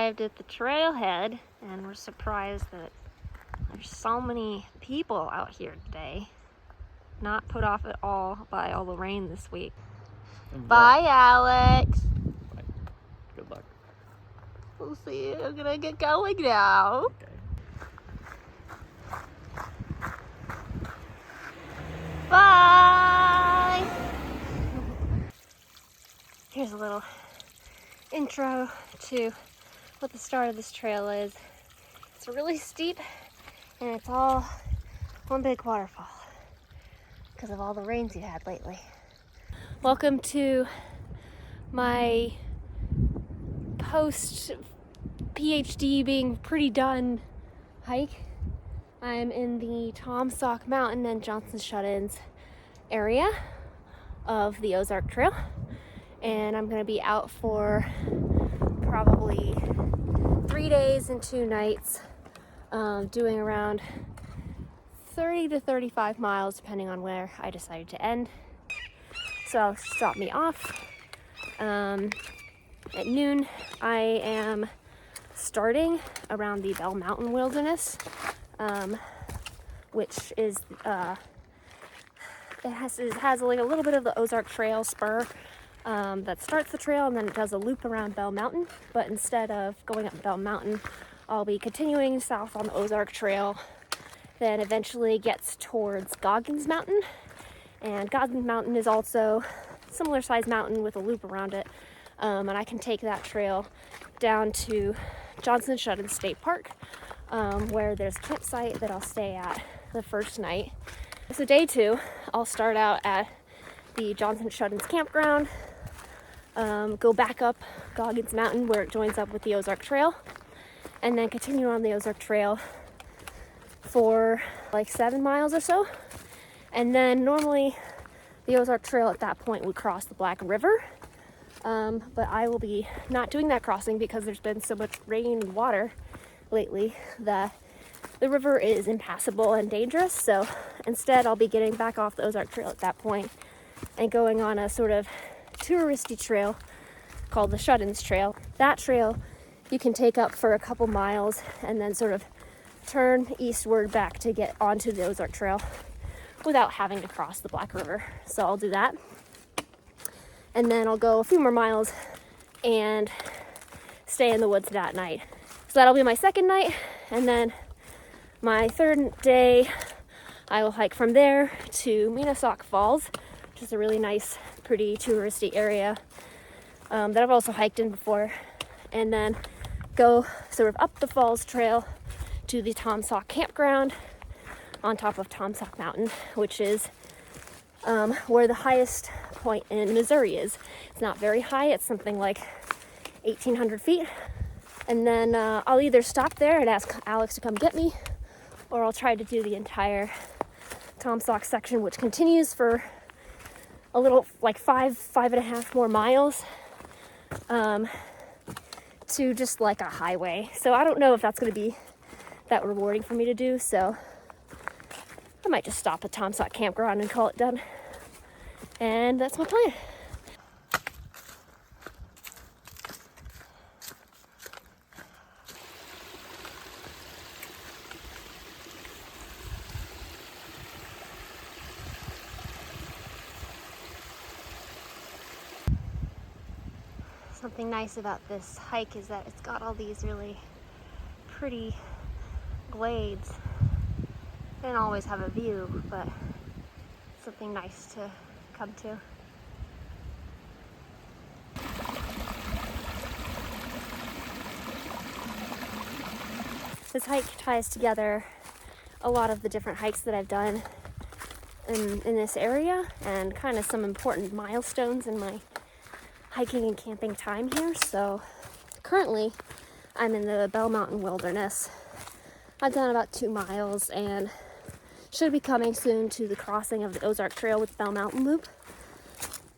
arrived at the trailhead and we're surprised that there's so many people out here today. Not put off at all by all the rain this week. Bye, Alex. Bye. Good luck. We'll see. I'm gonna get going now. Okay. Bye! Here's a little intro to what the start of this trail is. It's really steep and it's all one big waterfall because of all the rains you had lately. Welcome to my post PhD being pretty done hike. I'm in the Taum Sauk Mountain and Johnson Shut-ins area of the Ozark Trail, and I'm going to be out for probably 3 days and 2 nights, doing around 30 to 35 miles depending on where I decided to end. So I'll stop me off at noon. I am starting around the Bell Mountain Wilderness, which is it has like a little bit of the Ozark Trail spur that starts the trail, and then it does a loop around Bell Mountain. But instead of going up Bell Mountain, I'll be continuing south on the Ozark Trail, then eventually gets towards Goggins Mountain. And Goggins Mountain is also a similar sized mountain with a loop around it, and I can take that trail down to Johnson Shut-in State Park, where there's a campsite that I'll stay at the first night. So day 2, I'll start out at the Johnson Shut-in's campground, go back up Goggins Mountain where it joins up with the Ozark Trail, and then continue on the Ozark Trail for like 7 miles or so. And then normally the Ozark Trail at that point would cross the Black River, but I will be not doing that crossing because there's been so much rain and water lately that the river is impassable and dangerous. So instead I'll be getting back off the Ozark Trail at that point and going on a sort of touristy trail called the Shut-ins Trail. That trail you can take up for a couple miles and then sort of turn eastward back to get onto the Ozark Trail without having to cross the Black River. So I'll do that. And then I'll go a few more miles and stay in the woods that night. So that'll be my second night. And then my third day, I will hike from there to Sauk Falls, which is a really nice, pretty touristy area that I've also hiked in before. And then go sort of up the falls trail to the Taum Sauk campground on top of Taum Sauk Mountain, which is where the highest point in Missouri is. It's not very high, it's something like 1,800 feet. And then I'll either stop there and ask Alex to come get me, or I'll try to do the entire Taum Sauk section, which continues for a little, like 5.5 more miles to just like a highway. So I don't know if that's going to be that rewarding for me to do, so I might just stop at Taum Sauk campground and call it done. And that's my plan. Something nice about this hike is that it's got all these really pretty glades. They don't always have a view, but something nice to come to. This hike ties together a lot of the different hikes that I've done in this area, and kind of some important milestones in my hiking and camping time here. So currently I'm in the Bell Mountain Wilderness. I've done about 2 miles and should be coming soon to the crossing of the Ozark Trail with Bell Mountain Loop.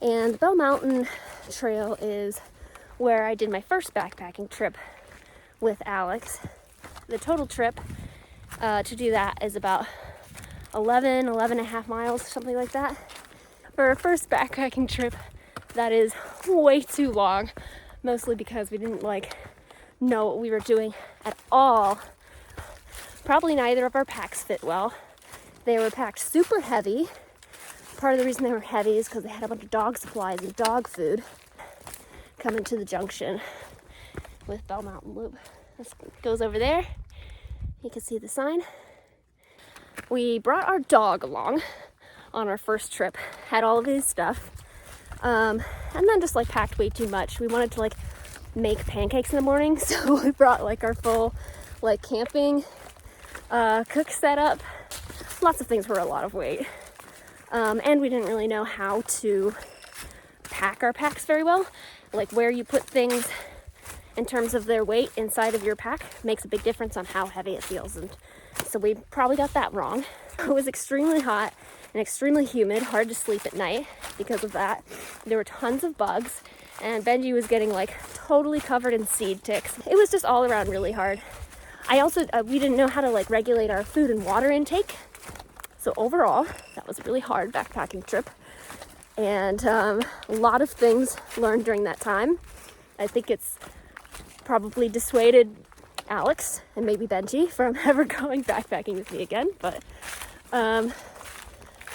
And the Bell Mountain Trail is where I did my first backpacking trip with Alex. The total trip to do that is about 11 and a half miles, something like that. For a first backpacking trip, that is way too long, mostly because we didn't know what we were doing at all. Probably neither of our packs fit well. They were packed super heavy. Part of the reason they were heavy is because they had a bunch of dog supplies and dog food coming to the junction with Bell Mountain Loop. This goes over there. You can see the sign. We brought our dog along on our first trip, had all of his stuff, and then just like packed way too much. We wanted to like make pancakes in the morning, so we brought like our full like camping cook setup. Lots of things were a lot of weight. And we didn't really know how to pack our packs very well. Like where you put things in terms of their weight inside of your pack makes a big difference on how heavy it feels. And so we probably got that wrong. It was extremely hot and extremely humid, hard to sleep at night because of that. There were tons of bugs, and Benji was getting like totally covered in seed ticks. It was just all around really hard. I also, we didn't know how to like regulate our food and water intake. So overall, that was a really hard backpacking trip. And a lot of things learned during that time. I think it's probably dissuaded Alex and maybe Benji from ever going backpacking with me again, but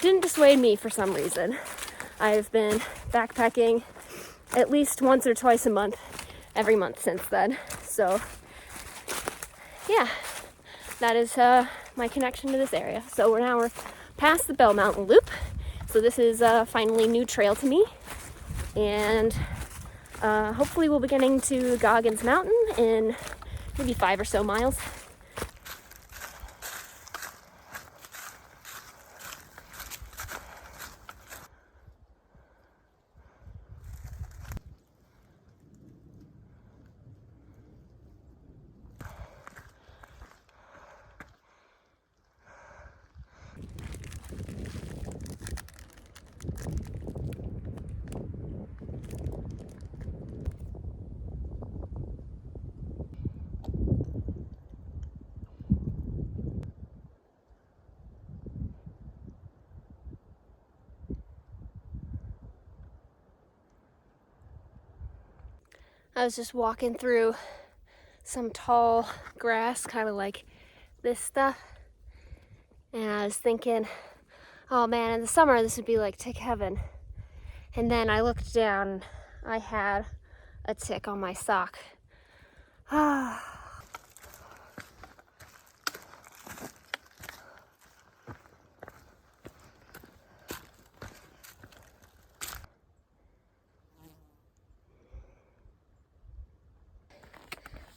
didn't dissuade me for some reason. I've been backpacking at least once or twice a month, every month since then. So yeah, that is my connection to this area. So we're past the Bell Mountain Loop. So this is finally new trail to me. And hopefully we'll be getting to Goggins Mountain in maybe 5 or so miles. I was just walking through some tall grass, kind of like this stuff, and I was thinking, oh man, in the summer this would be like tick heaven. And then I looked down, I had a tick on my sock.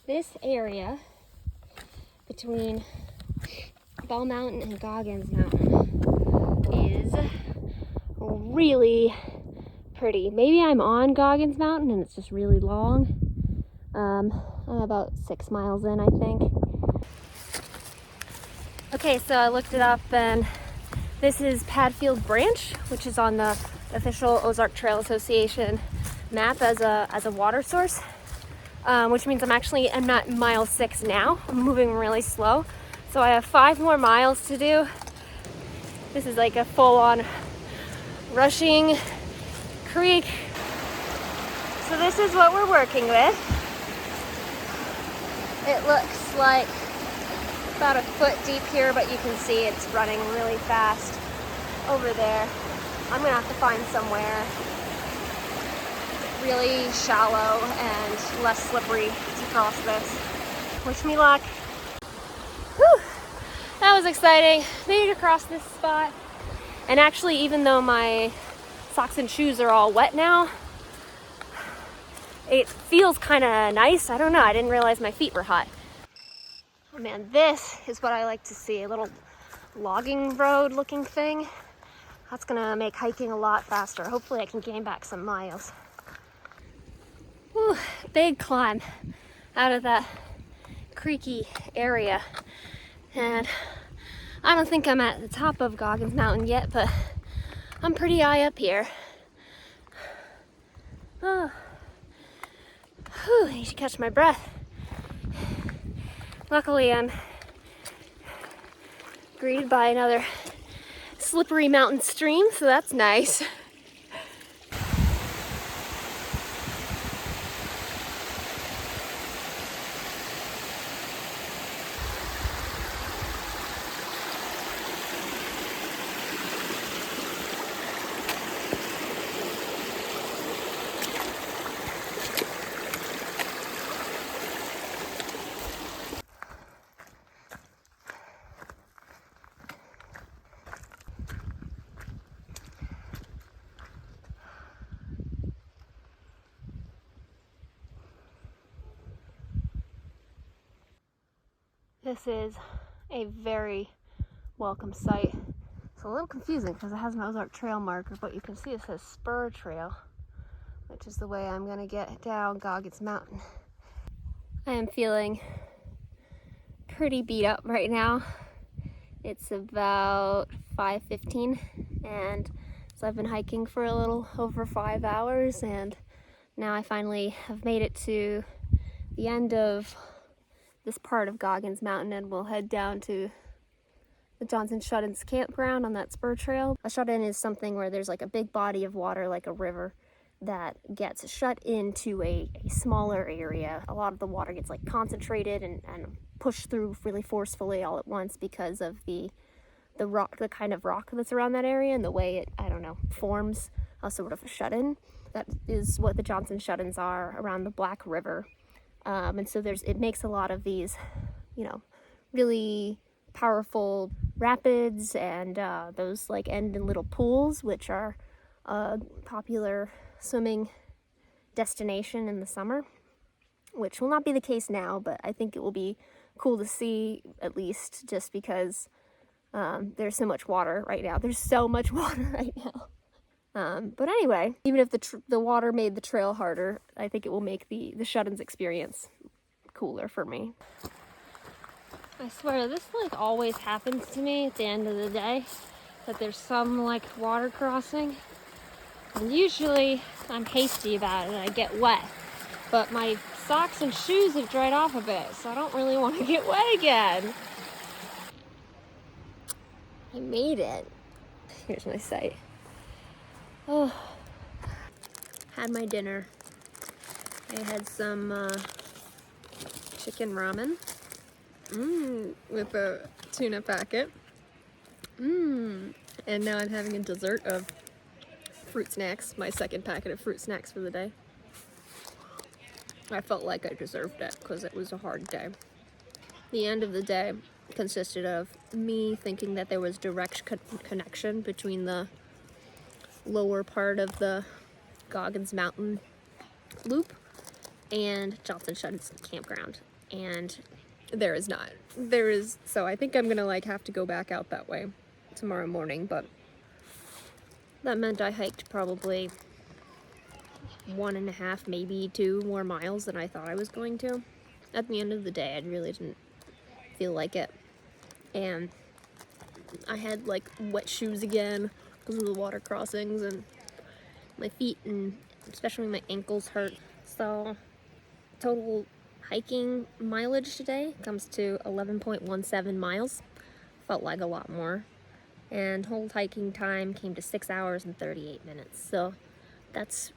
This area between Bell Mountain and Goggins Mountain is really pretty. Maybe I'm on Goggins Mountain and it's just really long. I'm about 6 miles in, I think. Okay, so I looked it up, and this is Padfield Branch, which is on the official Ozark Trail Association map as a water source. Which means I'm at mile 6 now. I'm moving really slow. So I have 5 more miles to do. This is like a full-on rushing creek. So this is what we're working with. It looks like about a foot deep here, but you can see it's running really fast over there. I'm gonna have to find somewhere really shallow and less slippery to cross this. Wish me luck. Whew, that was exciting. Made it across this spot. And actually, even though my socks and shoes are all wet now, it feels kind of nice. I don't know, I didn't realize my feet were hot. Oh man, this is what I like to see, a little logging road looking thing. That's gonna make hiking a lot faster. Hopefully I can gain back some miles. Whew, big climb out of that creaky area. And I don't think I'm at the top of Goggins Mountain yet, but I'm pretty high up here. Oh. Whew, I need to catch my breath. Luckily, I'm greeted by another slippery mountain stream, so that's nice. This is a very welcome sight. It's a little confusing because it has an Ozark Trail marker, but you can see it says Spur Trail, which is the way I'm gonna get down Goggins Mountain. I am feeling pretty beat up right now. It's about 5:15, and so I've been hiking for a little over 5 hours, and now I finally have made it to the end of this part of Goggins Mountain, and we'll head down to the Johnson Shut-ins campground on that spur trail. A shut-in is something where there's like a big body of water, like a river, that gets shut into a smaller area. A lot of the water gets like concentrated and pushed through really forcefully all at once because of the rock, the kind of rock that's around that area and the way it, I don't know, forms a sort of a shut-in. That is what the Johnson Shut-ins are around the Black River. And so it makes a lot of these, you know, really powerful rapids and those like end in little pools, which are a popular swimming destination in the summer, which will not be the case now, but I think it will be cool to see, at least just because there's so much water right now. There's so much water right now. But anyway, even if the water made the trail harder, I think it will make the shut-ins experience cooler for me. I swear, this like always happens to me at the end of the day, that there's some like water crossing. And usually I'm hasty about it and I get wet. But my socks and shoes have dried off a bit, so I don't really want to get wet again. I made it. Here's my site. Oh, had my dinner. I had some chicken ramen with a tuna packet. And now I'm having a dessert of fruit snacks, my second packet of fruit snacks for the day. I felt like I deserved it because it was a hard day. The end of the day consisted of me thinking that there was direct connection between the lower part of the Goggins Mountain loop and Johnson Shut-ins campground, and there is not. So I think I'm gonna like have to go back out that way tomorrow morning, but that meant I hiked probably 1.5, maybe 2 more miles than I thought I was going to. At the end of the day, I really didn't feel like it, and I had like wet shoes again because of the water crossings, and my feet and especially my ankles hurt. So total hiking mileage today comes to 11.17 miles. Felt like a lot more. And whole hiking time came to 6 hours and 38 minutes. So that's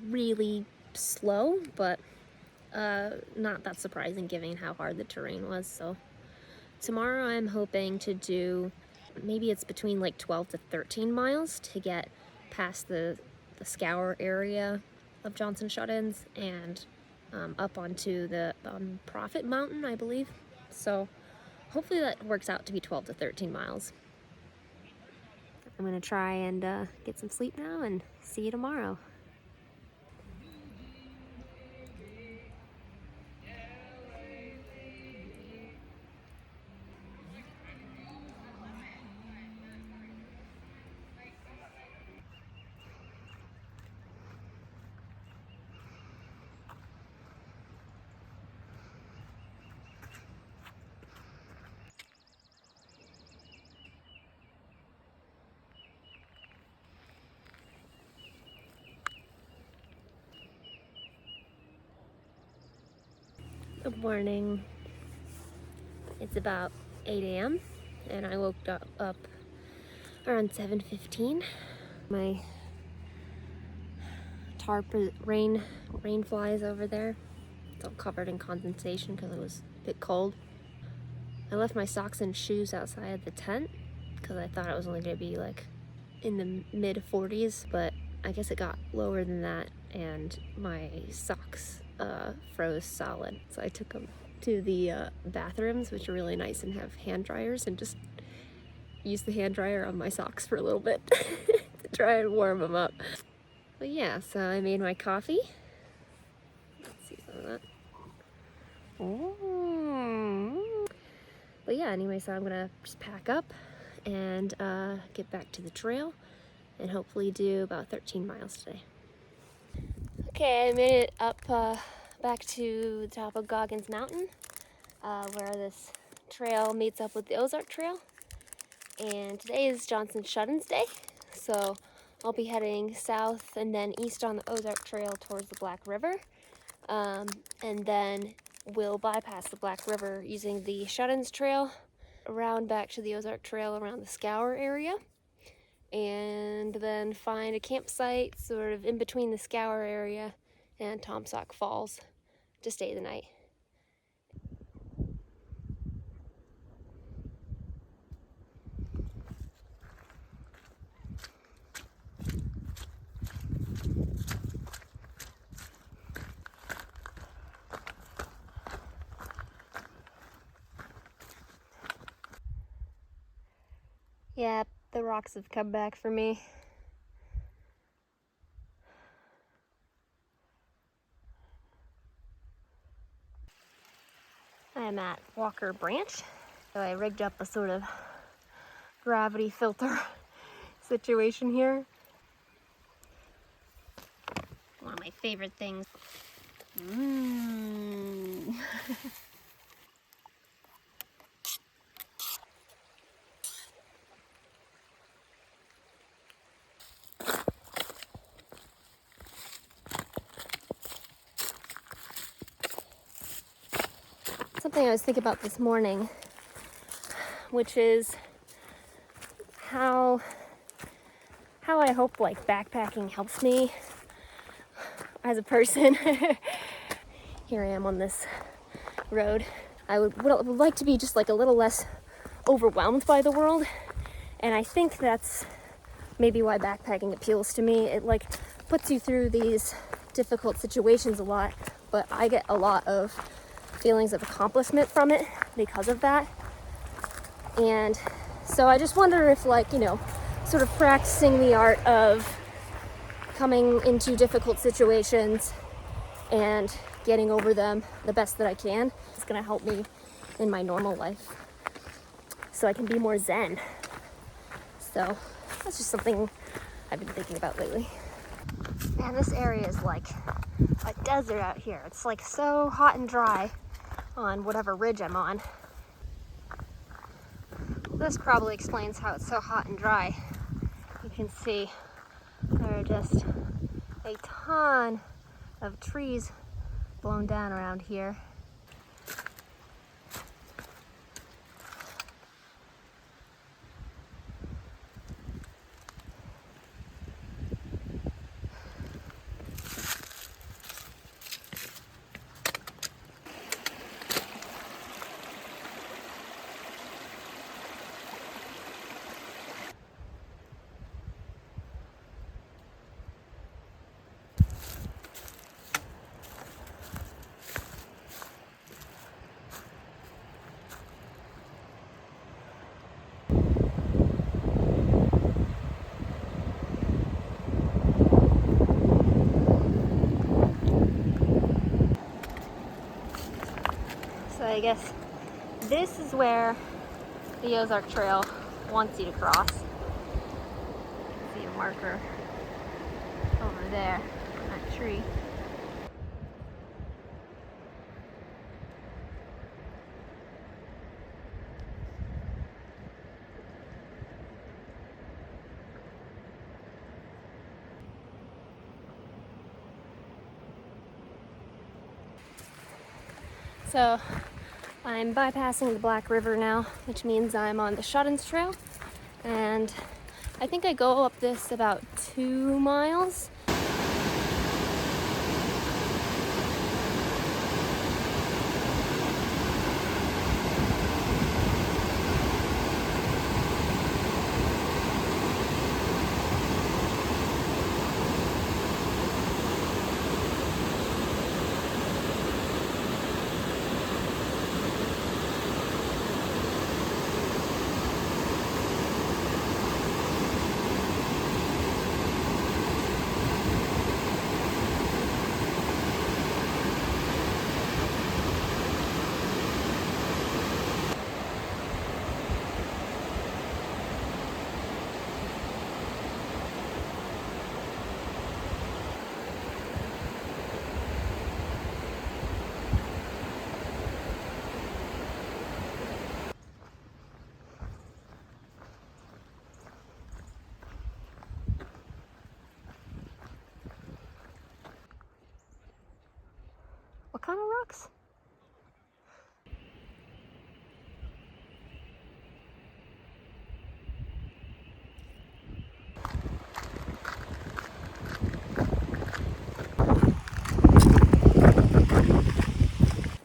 really slow, but not that surprising given how hard the terrain was. So tomorrow I'm hoping to do, maybe it's between like 12 to 13 miles to get past the scour area of Johnson Shut-ins and up onto the Prophet Mountain, I believe. So hopefully that works out to be 12 to 13 miles. I'm gonna try and get some sleep now and see you tomorrow. Good morning. It's about 8 a.m. and I woke up around 7:15. My tarp rain flies over there. It's all covered in condensation because it was a bit cold. I left my socks and shoes outside the tent because I thought it was only going to be like in the mid 40s, but I guess it got lower than that and my socks froze solid. So I took them to the bathrooms, which are really nice and have hand dryers, and just used the hand dryer on my socks for a little bit to try and warm them up. But yeah, so I made my coffee. Let's see some of that. But yeah, anyway, so I'm gonna just pack up and get back to the trail and hopefully do about 13 miles today. Okay, I made it up back to the top of Goggins Mountain, where this trail meets up with the Ozark Trail. And today is Johnson Shut-ins Day, so I'll be heading south and then east on the Ozark Trail towards the Black River. And then we'll bypass the Black River using the Shut-ins Trail around back to the Ozark Trail around the Scour area. And then find a campsite sort of in between the Scour area and Taum Sauk Falls to stay the night. Yeah, the rocks have come back for me. I'm at Walker Branch, so I rigged up a sort of gravity filter situation here. One of my favorite things. Something I was thinking about this morning, which is how I hope like backpacking helps me as a person. Here I am on this road. I would like to be just like a little less overwhelmed by the world, and I think that's maybe why backpacking appeals to me. It like puts you through these difficult situations a lot, but I get a lot of feelings of accomplishment from it because of that. And so I just wonder if, like, you know, sort of practicing the art of coming into difficult situations and getting over them the best that I can is going to help me in my normal life so I can be more zen. So that's just something I've been thinking about lately. Man, this area is like a desert out here. It's like so hot and dry on whatever ridge I'm on. This probably explains how it's so hot and dry. You can see there are just a ton of trees blown down around here. So I guess this is where the Ozark Trail wants you to cross. See a marker over there on that tree. So I'm bypassing the Black River now, which means I'm on the Shut-ins Trail, and I think I go up this about 2 miles. kind of rocks?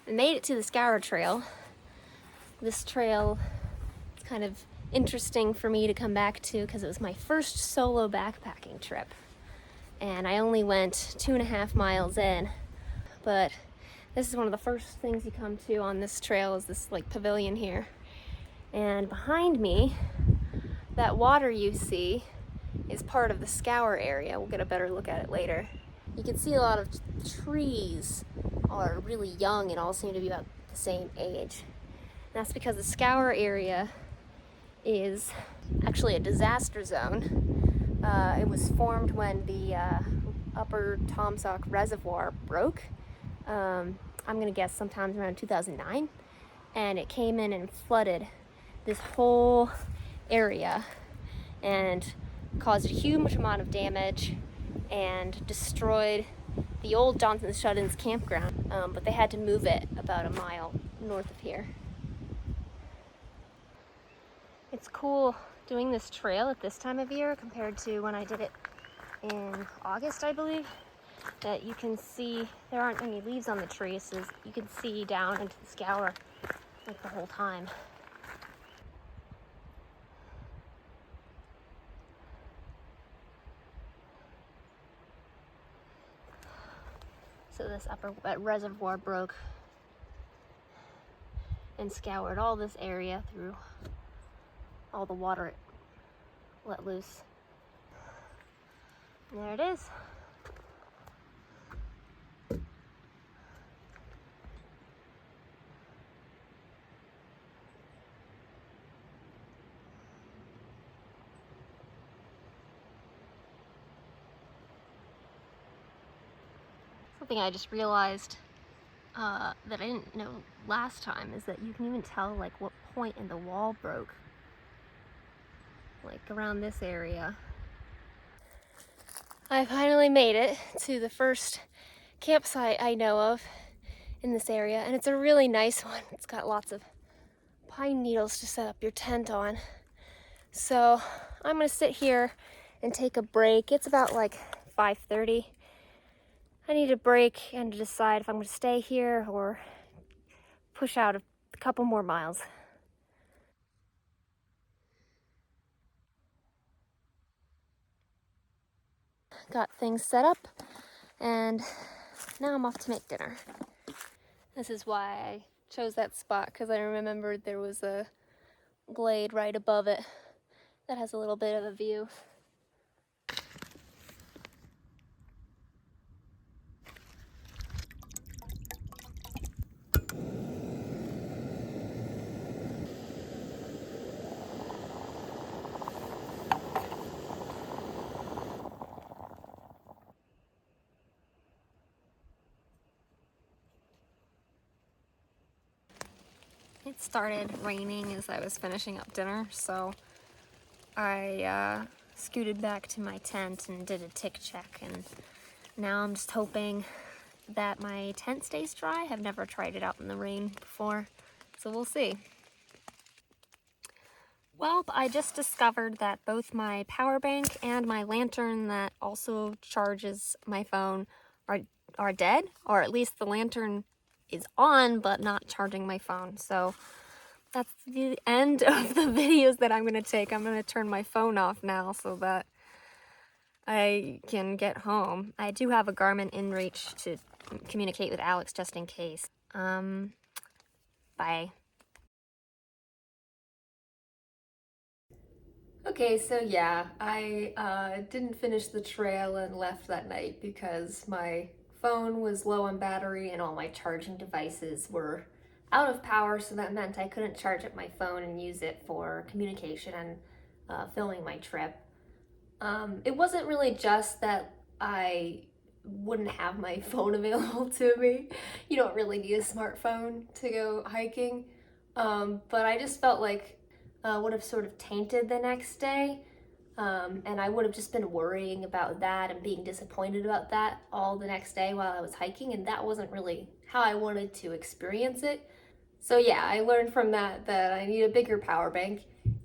I made it to the Scour Trail. This trail is kind of interesting for me to come back to because it was my first solo backpacking trip. And I only went 2.5 miles in, but this is one of the first things you come to on this trail is this like pavilion here. And behind me, that water you see is part of the scour area. We'll get a better look at it later. You can see a lot of trees are really young and all seem to be about the same age. And that's because the scour area is actually a disaster zone. It was formed when the upper Taum Sauk reservoir broke. I'm gonna guess sometime around 2009, and it came in and flooded this whole area and caused a huge amount of damage and destroyed the old Johnson Shut-ins campground, but they had to move it about a mile north of here. It's cool doing this trail at this time of year compared to when I did it in August, I believe, that you can see there aren't any leaves on the trees, so you can see down into the scour like the whole time. So this upper wet reservoir broke and scoured all this area through all the water it let loose. And there it is. Something I just realized that I didn't know last time is that you can even tell like what point in the wall broke. Like around this area. I finally made it to the first campsite I know of in this area, and it's a really nice one. It's got lots of pine needles to set up your tent on. So I'm gonna sit here and take a break. It's about like 5:30. I need a break and to decide if I'm gonna stay here or push out a couple more miles. Got things set up, and now I'm off to make dinner. This is why I chose that spot, because I remembered there was a glade right above it that has a little bit of a view. It started raining as I was finishing up dinner, so I scooted back to my tent and did a tick check, and now I'm just hoping that my tent stays dry. I've never tried it out in the rain before, so we'll see. Well, I just discovered that both my power bank and my lantern that also charges my phone are dead, or at least the lantern is on but not charging my phone. So that's the end of the videos that I'm going to take. I'm going to turn my phone off now so that I can get home. I do have a Garmin inReach to communicate with Alex just in case. Bye. Okay, so yeah, I didn't finish the trail and left that night because my phone was low on battery and all my charging devices were out of power, so that meant I couldn't charge up my phone and use it for communication and filming my trip. It wasn't really just that I wouldn't have my phone available to me. You don't really need a smartphone to go hiking, but I just felt like would have sort of tainted the next day, and I would have just been worrying about that and being disappointed about that all the next day while I was hiking, and that wasn't really how I wanted to experience it. So yeah, I learned from that that I need a bigger power bank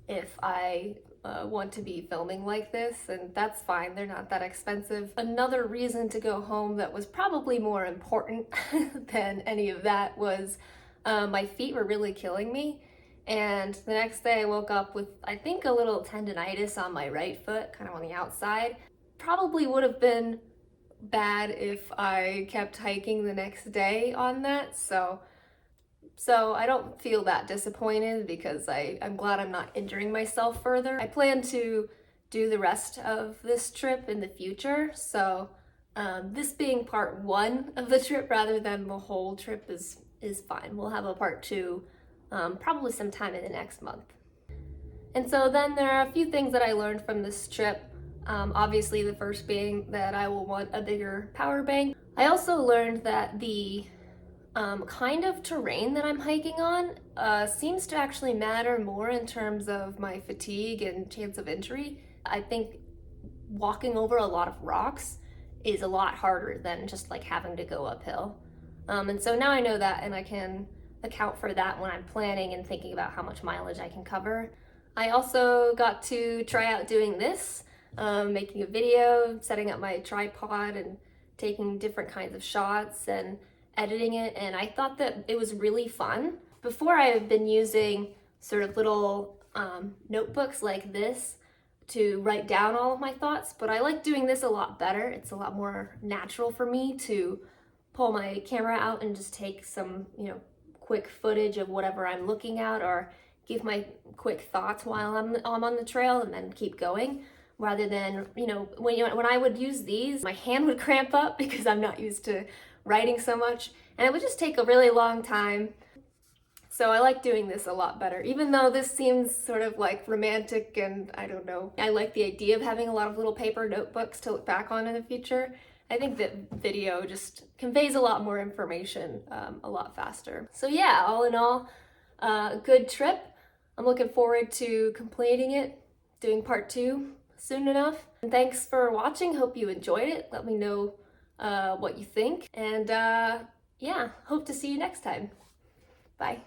if I want to be filming like this, and that's fine, they're not that expensive. Another reason to go home that was probably more important than any of that was my feet were really killing me, and the next day I woke up with, I think, a little tendonitis on my right foot, kind of on the outside. Probably would have been bad if I kept hiking the next day on that, so I don't feel that disappointed because I'm glad I'm not injuring myself further. I plan to do the rest of this trip in the future, so this being part one of the trip rather than the whole trip is fine. We'll have a part two probably sometime in the next month. And so then there are a few things that I learned from this trip. Obviously the first being that I will want a bigger power bank. I also learned that the kind of terrain that I'm hiking on seems to actually matter more in terms of my fatigue and chance of injury. I think walking over a lot of rocks is a lot harder than just like having to go uphill. And so now I know that, and I can account for that when I'm planning and thinking about how much mileage I can cover. I also got to try out doing this, making a video, setting up my tripod and taking different kinds of shots and editing it, and I thought that it was really fun. Before, I have been using sort of little notebooks like this to write down all of my thoughts, but I like doing this a lot better. It's a lot more natural for me to pull my camera out and just take some, quick footage of whatever I'm looking at, or give my quick thoughts while I'm on the trail and then keep going. Rather than, when I would use these, my hand would cramp up because I'm not used to writing so much, and it would just take a really long time. So I like doing this a lot better, even though this seems sort of like romantic, and I don't know. I like the idea of having a lot of little paper notebooks to look back on in the future. I think that video just conveys a lot more information a lot faster. So yeah, all in all, a good trip. I'm looking forward to completing it, doing part two soon enough. And thanks for watching. Hope you enjoyed it. Let me know what you think. And yeah, hope to see you next time. Bye.